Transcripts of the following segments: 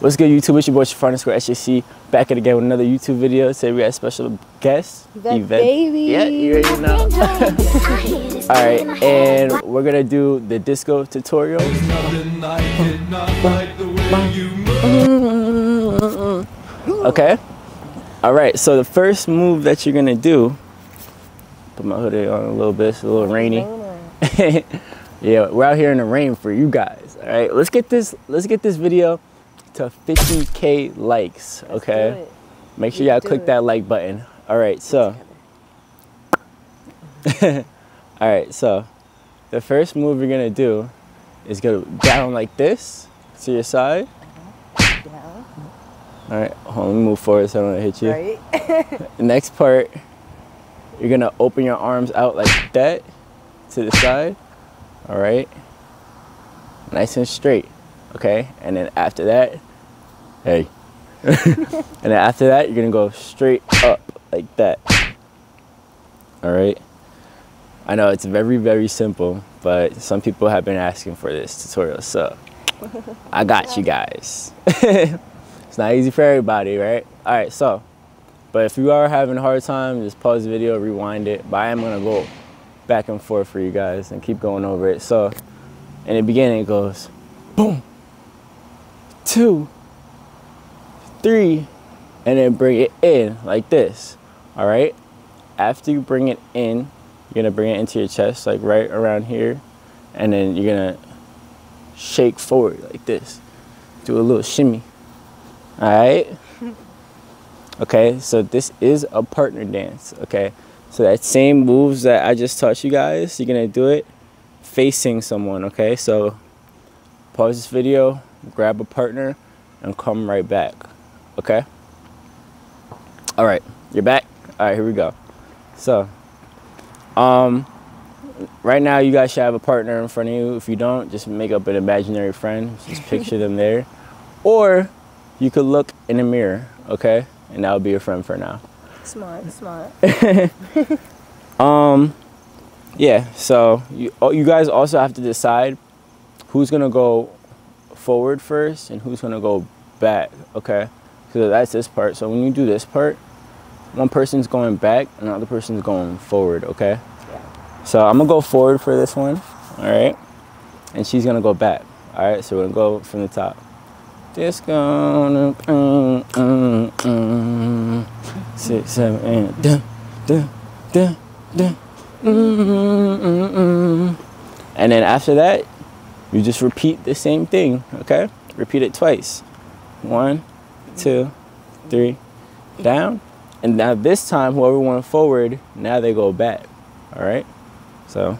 What's good, YouTube? It's your boy Shafar_SJC back at again with another YouTube video. Today we got a special guest, Yvette. Baby. Yeah, you already know. Alright, and we're gonna do the disco tutorial. Okay? Alright, so the first move that you're gonna do, put my hoodie on a little bit, it's a little rainy. Yeah, we're out here in the rain for you guys. Alright, let's get this video to 50K likes, okay? Make sure y'all click that like button. All right, so the first move you're gonna do is go down like this to your side. Down. All right, hold on, let me move forward so I don't hit you. Right. The next part, you're gonna open your arms out like that to the side. All right, nice and straight. Okay, and then after that, hey. And then after that, you're gonna go straight up like that. All right. I know it's very, very simple, but some people have been asking for this tutorial, so I got you guys. It's not easy for everybody, right? All right, so, but if you are having a hard time, just pause the video, rewind it. But I am gonna go back and forth for you guys and keep going over it. So, in the beginning, it goes boom. 2, 3, and then bring it in like this. All right, after you bring it in, you're gonna bring it into your chest, like right around here, and then you're gonna shake forward like this, do a little shimmy. All right. Okay, so this is a partner dance. Okay, so that same moves that I just taught you guys, you're gonna do it facing someone. Okay, so pause this video, grab a partner, and come right back. Okay? All right, you're back. All right, here we go. So, right now you guys should have a partner in front of you. If you don't, just make up an imaginary friend. Just picture them there. Or you could look in the mirror, okay? And that'll be your friend for now. Smart, smart. Yeah, so you guys also have to decide who's gonna go forward first and who's gonna go back, okay? So that's this part. So when you do this part, one person's going back and the other person's going forward, okay? Yeah. So I'm gonna go forward for this one, all right? And she's gonna go back, all right? So we're gonna go from the top. Disco, 6, 7, 8, and then after that, you just repeat the same thing, okay? Repeat it twice. 1, 2, 3, down. And now this time, whoever went forward, now they go back, all right? So.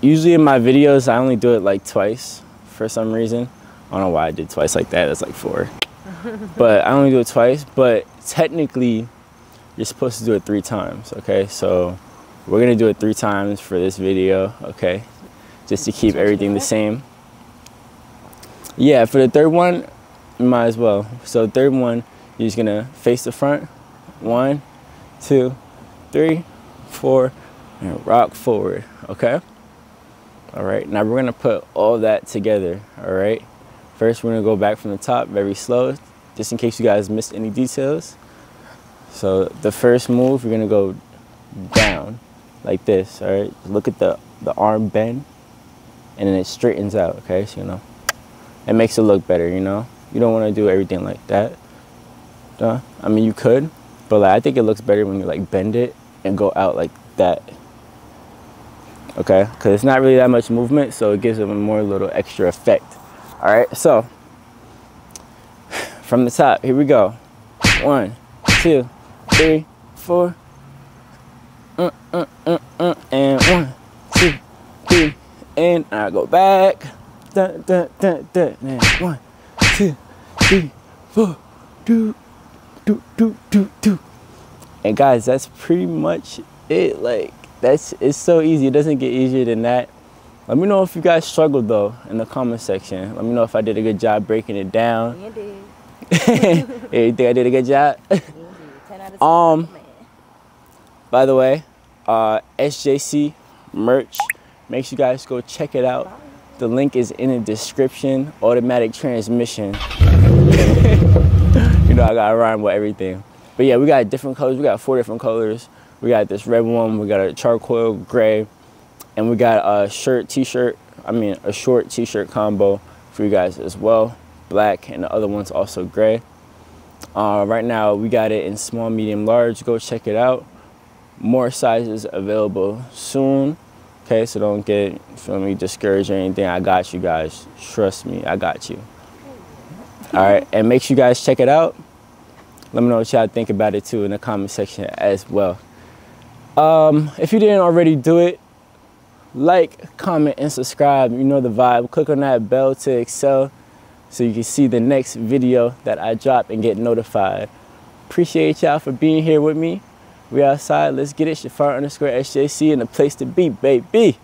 Usually in my videos, I only do it like twice for some reason. I don't know why I did twice like that, that's like 4. But I only do it twice, but technically, you're supposed to do it 3 times, okay? So we're gonna do it 3 times for this video, okay? Just to keep everything the same. Yeah, for the third one, you might as well. So the third one, you're just gonna face the front. 1, 2, 3, 4, and rock forward, okay? All right, now we're gonna put all that together, all right? First, we're gonna go back from the top, very slow, just in case you guys missed any details. So the first move, you're gonna go down like this, all right? Look at the arm bend, and then it straightens out, okay? So, you know, it makes it look better, you know? You don't wanna do everything like that. I mean, you could, but like, I think it looks better when you like bend it and go out like that. Okay, because it's not really that much movement, so it gives it a more little extra effect. All right, so from the top, here we go. 1, 2, 3, 4. And 1, 2, 3, and I go back. And 1, 2, 3, 4. Do. And guys, that's pretty much it. Like, it's so easy. It doesn't get easier than that. Let me know if you guys struggled though in the comment section. Let me know if I did a good job breaking it down. You did. Yeah, you think I did a good job? You did. 10 out of 10. By the way, SJC merch. Make sure you guys go check it out. The link is in the description. Automatic transmission. You know, I gotta rhyme with everything. But yeah, we got different colors. We got 4 different colors. We got this red one, we got a charcoal gray, and we got a short t-shirt combo for you guys as well. Black, and the other one's also gray. Right now, we got it in small, medium, large. Go check it out. More sizes available soon. Okay, so don't get, feel me, discouraged or anything. I got you guys. Trust me, I got you. All right, and make sure you guys check it out. Let me know what y'all think about it too in the comment section as well. If you didn't already do it, like, comment, and subscribe. You know the vibe. Click on that bell to excel so you can see the next video that I drop and get notified. Appreciate y'all for being here with me. We outside. Let's get it. Shafar_SJC in the place to be, baby.